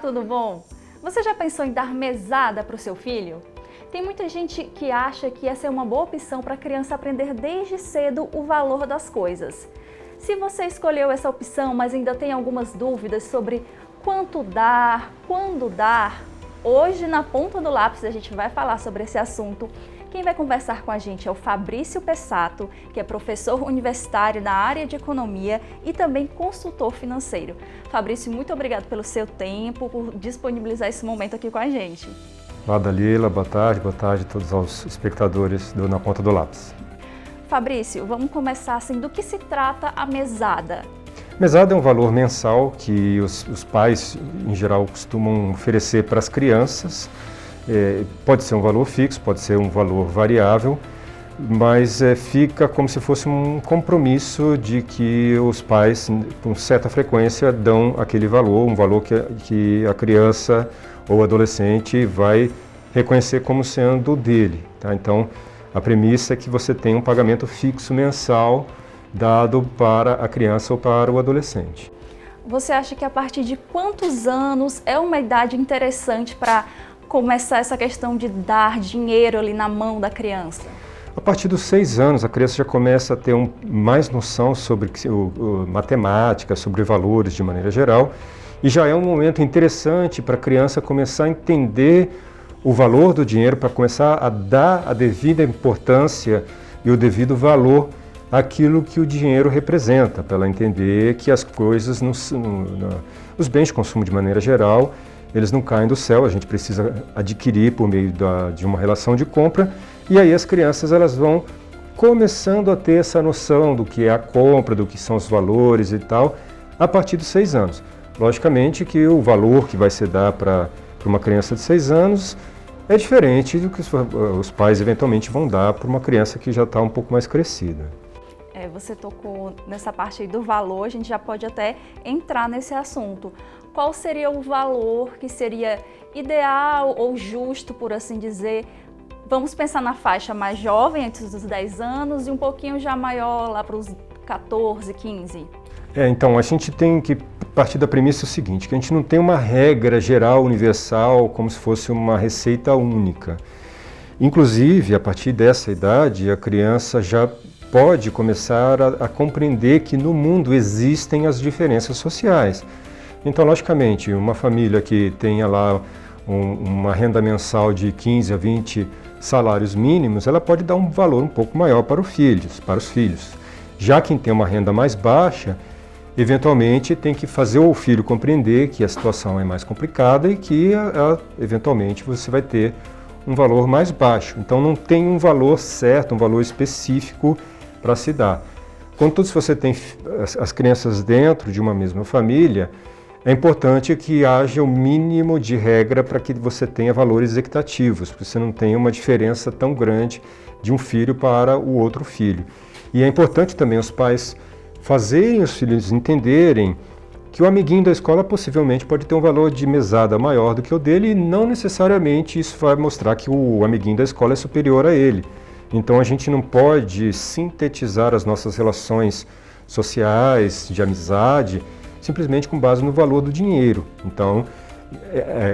tudo bom? Você já pensou em dar mesada para o seu filho? Tem muita gente que acha que essa é uma boa opção para a criança aprender desde cedo o valor das coisas. Se você escolheu essa opção, mas ainda tem algumas dúvidas sobre quanto dar, quando dar, hoje na ponta do lápis a gente vai falar sobre esse assunto. Quem vai conversar com a gente é o Fabrício Pessato, que é professor universitário na área de economia e também consultor financeiro. Fabrício, muito obrigado pelo seu tempo, por disponibilizar esse momento aqui com a gente. Olá, Dalila, boa tarde a todos os espectadores do Na Ponta do Lápis. Fabrício, vamos começar assim, do que se trata a mesada? Mesada é um valor mensal que os pais, em geral, costumam oferecer para as crianças. Pode ser um valor fixo, pode ser um valor variável, mas fica como se fosse um compromisso de que os pais, com certa frequência, dão aquele valor, um valor que a criança ou adolescente vai reconhecer como sendo dele. Tá? Então, a premissa é que você tem um pagamento fixo mensal dado para a criança ou para o adolescente. Você acha que a partir de quantos anos é uma idade interessante para começar essa questão de dar dinheiro ali na mão da criança? A partir dos 6 anos, a criança já começa a ter mais noção sobre matemática, sobre valores de maneira geral, e já é um momento interessante para a criança começar a entender o valor do dinheiro, para começar a dar a devida importância e o devido valor àquilo que o dinheiro representa, para ela entender que as coisas, os bens de consumo de maneira geral, eles não caem do céu, a gente precisa adquirir por meio de uma relação de compra, e aí as crianças elas vão começando a ter essa noção do que é a compra, do que são os valores e tal, a partir dos 6 anos. Logicamente que o valor que vai se dar para uma criança de 6 anos é diferente do que os pais eventualmente vão dar para uma criança que já está um pouco mais crescida. Você tocou nessa parte aí do valor, a gente já pode até entrar nesse assunto. Qual seria o valor que seria ideal ou justo, por assim dizer? Vamos pensar na faixa mais jovem, antes dos 10 anos, e um pouquinho já maior, lá para os 14, 15. Então, a gente tem que partir da premissa seguinte, que a gente não tem uma regra geral, universal, como se fosse uma receita única. Inclusive, a partir dessa idade, a criança já pode começar a compreender que no mundo existem as diferenças sociais. Então, logicamente, uma família que tenha lá uma renda mensal de 15 a 20 salários mínimos, ela pode dar um valor um pouco maior para os filhos. Já quem tem uma renda mais baixa, eventualmente tem que fazer o filho compreender que a situação é mais complicada e que, eventualmente, você vai ter um valor mais baixo. Então, não tem um valor certo, um valor específico para se dar. Contudo, se você tem as crianças dentro de uma mesma família, é importante que haja o mínimo de regra para que você tenha valores equitativos, porque você não tenha uma diferença tão grande de um filho para o outro filho. E é importante também os pais fazerem os filhos entenderem que o amiguinho da escola possivelmente pode ter um valor de mesada maior do que o dele e não necessariamente isso vai mostrar que o amiguinho da escola é superior a ele. Então a gente não pode sintetizar as nossas relações sociais, de amizade, simplesmente com base no valor do dinheiro. Então,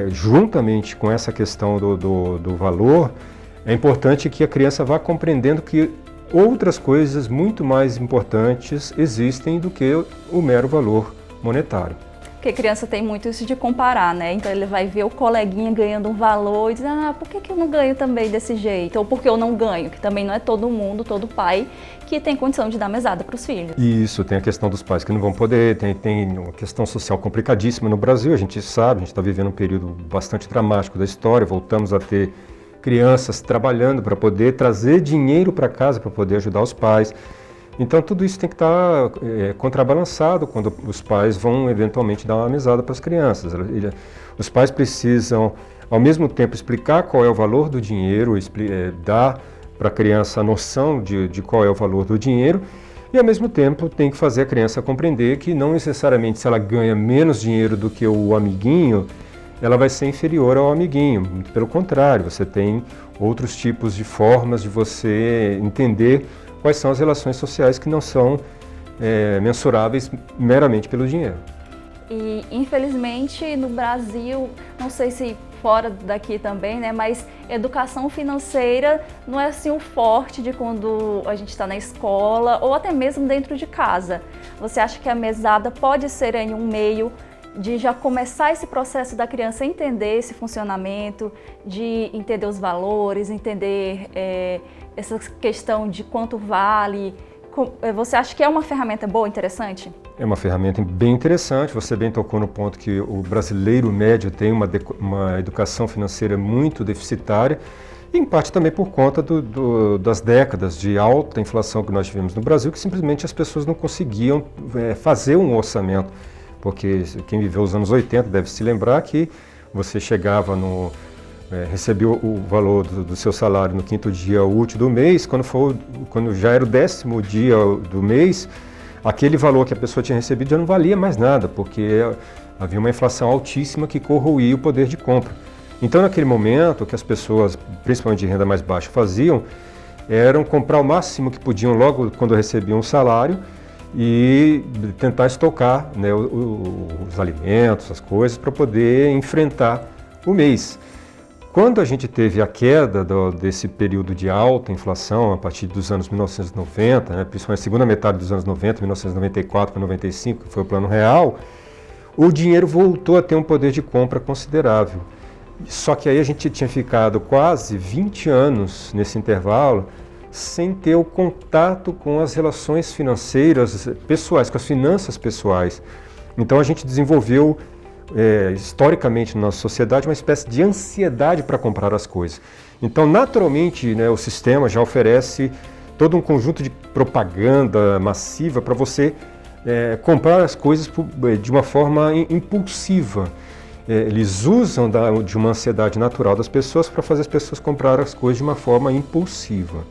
juntamente com essa questão do valor, é importante que a criança vá compreendendo que outras coisas muito mais importantes existem do que o mero valor monetário. Porque criança tem muito isso de comparar, né? Então ele vai ver o coleguinha ganhando um valor e diz, por que eu não ganho também desse jeito? Ou porque eu não ganho, que também não é todo mundo, todo pai que tem condição de dar mesada para os filhos. Isso, tem a questão dos pais que não vão poder, tem uma questão social complicadíssima no Brasil, a gente sabe, a gente está vivendo um período bastante dramático da história, voltamos a ter crianças trabalhando para poder trazer dinheiro para casa, para poder ajudar os pais. Então tudo isso tem que estar contrabalançado quando os pais vão eventualmente dar uma mesada para as crianças. Os pais precisam, ao mesmo tempo, explicar qual é o valor do dinheiro, dar para a criança a noção de qual é o valor do dinheiro e, ao mesmo tempo, tem que fazer a criança compreender que não necessariamente se ela ganha menos dinheiro do que o amiguinho, ela vai ser inferior ao amiguinho. Muito pelo contrário, você tem outros tipos de formas de você entender quais são as relações sociais que não são mensuráveis meramente pelo dinheiro. E infelizmente no Brasil, não sei se fora daqui também, né, mas educação financeira não é assim o forte de quando a gente está na escola ou até mesmo dentro de casa. Você acha que a mesada pode ser aí um meio de já começar esse processo da criança entender esse funcionamento, de entender os valores, entender essa questão de quanto vale? Você acha que é uma ferramenta boa, interessante? É uma ferramenta bem interessante. Você bem tocou no ponto que o brasileiro médio tem uma educação financeira muito deficitária, em parte também por conta das décadas de alta inflação que nós tivemos no Brasil, que simplesmente as pessoas não conseguiam fazer um orçamento. Porque quem viveu os anos 80 deve se lembrar que você chegava recebia o valor do seu salário no 5º dia útil do mês, quando já era o 10º dia do mês, aquele valor que a pessoa tinha recebido já não valia mais nada, porque havia uma inflação altíssima que corroía o poder de compra. Então, naquele momento, o que as pessoas, principalmente de renda mais baixa, faziam era comprar o máximo que podiam logo quando recebiam um salário e tentar estocar, né, os alimentos, as coisas, para poder enfrentar o mês. Quando a gente teve a queda desse período de alta inflação, a partir dos anos 1990, né, principalmente a segunda metade dos anos 90, 1994 para 95, que foi o Plano Real, o dinheiro voltou a ter um poder de compra considerável. Só que aí a gente tinha ficado quase 20 anos nesse intervalo sem ter o contato com as relações financeiras pessoais, com as finanças pessoais. Então a gente desenvolveu historicamente na nossa sociedade uma espécie de ansiedade para comprar as coisas. Então, naturalmente, né, o sistema já oferece todo um conjunto de propaganda massiva para você comprar as coisas de uma forma impulsiva. Eles usam de uma ansiedade natural das pessoas para fazer as pessoas comprar as coisas de uma forma impulsiva.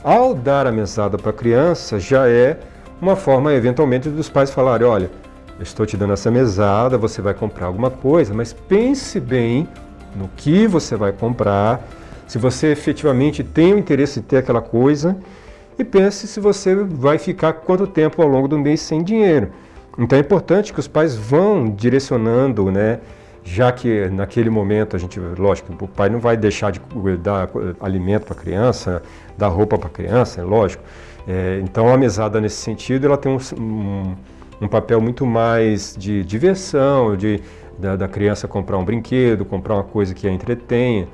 Ao dar a mesada para a criança, já é uma forma, eventualmente, dos pais falarem, olha, eu estou te dando essa mesada, você vai comprar alguma coisa, mas pense bem no que você vai comprar, se você efetivamente tem o interesse de ter aquela coisa, e pense se você vai ficar quanto tempo ao longo do mês sem dinheiro. Então é importante que os pais vão direcionando, né? Já que naquele momento lógico, o pai não vai deixar de dar alimento para a criança, dar roupa para a criança, é lógico. Então a mesada nesse sentido, ela tem um papel muito mais de diversão, da criança comprar um brinquedo, comprar uma coisa que a entretenha.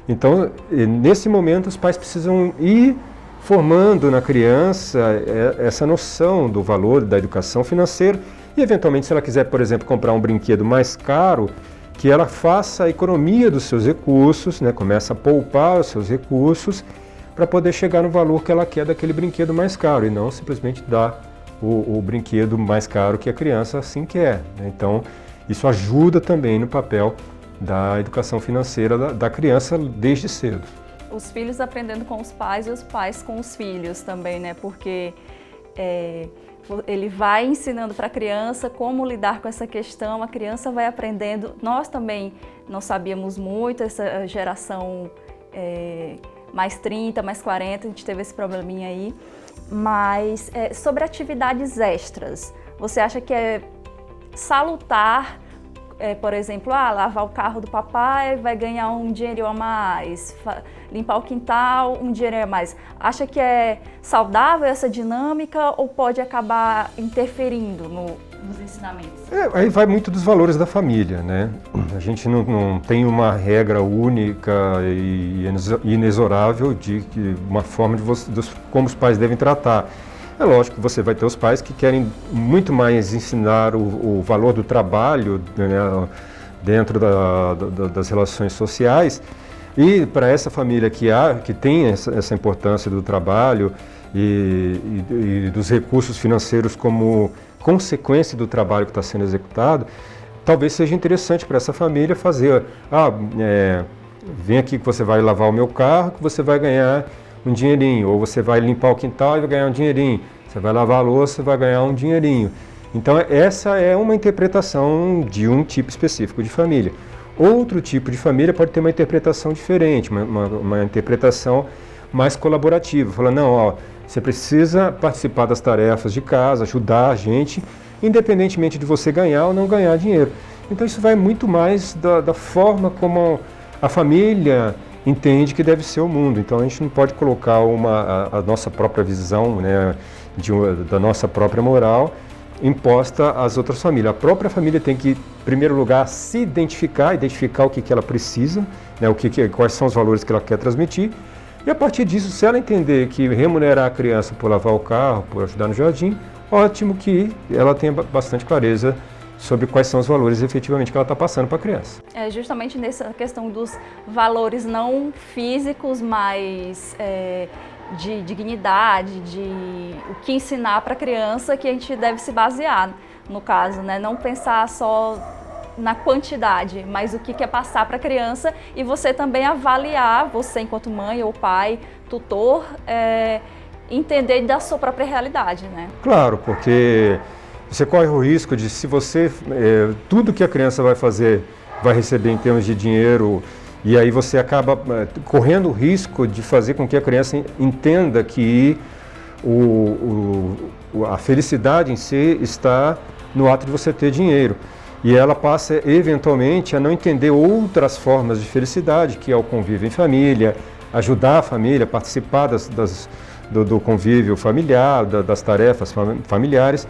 Então, nesse momento, os pais precisam ir formando na criança essa noção do valor da educação financeira e, eventualmente, se ela quiser, por exemplo, comprar um brinquedo mais caro, que ela faça a economia dos seus recursos, né, começa a poupar os seus recursos para poder chegar no valor que ela quer daquele brinquedo mais caro e não simplesmente dar o brinquedo mais caro que a criança assim quer. Então, isso ajuda também no papel da educação financeira da criança desde cedo. Os filhos aprendendo com os pais e os pais com os filhos também, né? Porque ele vai ensinando para a criança como lidar com essa questão, a criança vai aprendendo. Nós também não sabíamos muito, essa geração mais 30, mais 40, a gente teve esse probleminha aí. Mas sobre atividades extras, você acha que é salutar, por exemplo, lavar o carro do papai, vai ganhar um dinheiro a mais, limpar o quintal, um dinheiro a mais. Acha que é saudável essa dinâmica ou pode acabar interferindo nos ensinamentos? Aí vai muito dos valores da família, né? A gente não tem uma regra única e inexorável de uma forma como os pais devem tratar. É lógico que você vai ter os pais que querem muito mais ensinar o valor do trabalho, né, dentro das relações sociais, e para essa família que tem essa importância do trabalho e dos recursos financeiros como consequência do trabalho que está sendo executado, talvez seja interessante para essa família fazer, vem aqui que você vai lavar o meu carro, que você vai ganhar um dinheirinho, ou você vai limpar o quintal e vai ganhar um dinheirinho, você vai lavar a louça e vai ganhar um dinheirinho. Então essa é uma interpretação de um tipo específico de família. Outro tipo de família pode ter uma interpretação diferente, uma interpretação mais colaborativa, falando, não, você precisa participar das tarefas de casa, ajudar a gente, independentemente de você ganhar ou não ganhar dinheiro. Então isso vai muito mais da forma como a família entende que deve ser o mundo. Então a gente não pode colocar a nossa própria visão, né, da nossa própria moral imposta às outras famílias. A própria família tem que, em primeiro lugar, se identificar o que ela precisa, né, quais são os valores que ela quer transmitir. E a partir disso, se ela entender que remunerar a criança por lavar o carro, por ajudar no jardim, ótimo que ela tenha bastante clareza sobre quais são os valores efetivamente que ela está passando para a criança. É justamente nessa questão dos valores não físicos, mas de dignidade, de o que ensinar para a criança que a gente deve se basear, no caso, né? Não pensar só na quantidade, mas o que é passar para a criança e você também avaliar, você enquanto mãe ou pai, tutor, entender da sua própria realidade, né? Claro, porque você corre o risco de, se você, tudo que a criança vai fazer, vai receber em termos de dinheiro, e aí você acaba correndo o risco de fazer com que a criança entenda que a felicidade em si está no ato de você ter dinheiro. E ela passa, eventualmente, a não entender outras formas de felicidade, que é o convívio em família, ajudar a família, participar do convívio familiar, das tarefas familiares.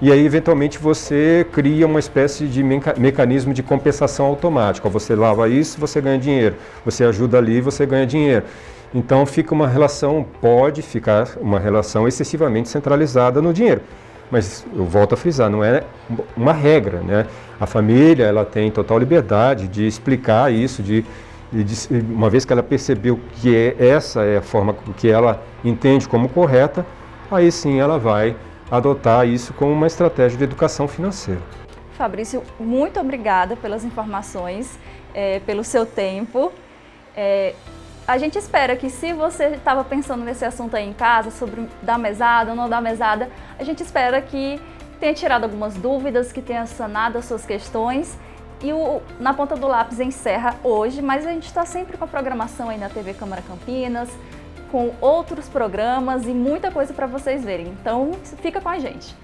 E aí, eventualmente, você cria uma espécie de mecanismo de compensação automático. Você lava isso, você ganha dinheiro. Você ajuda ali, você ganha dinheiro. Então, pode ficar uma relação excessivamente centralizada no dinheiro. Mas eu volto a frisar, não é uma regra, né? A família, ela tem total liberdade de explicar isso, uma vez que ela percebeu que essa é a forma que ela entende como correta, aí sim ela vai adotar isso como uma estratégia de educação financeira. Fabrício, muito obrigada pelas informações, pelo seu tempo. A gente espera que, se você estava pensando nesse assunto aí em casa, sobre dar mesada ou não dar mesada, a gente espera que tenha tirado algumas dúvidas, que tenha sanado as suas questões. E o Na Ponta do Lápis encerra hoje, mas a gente está sempre com a programação aí na TV Câmara Campinas, com outros programas e muita coisa para vocês verem. Então, fica com a gente.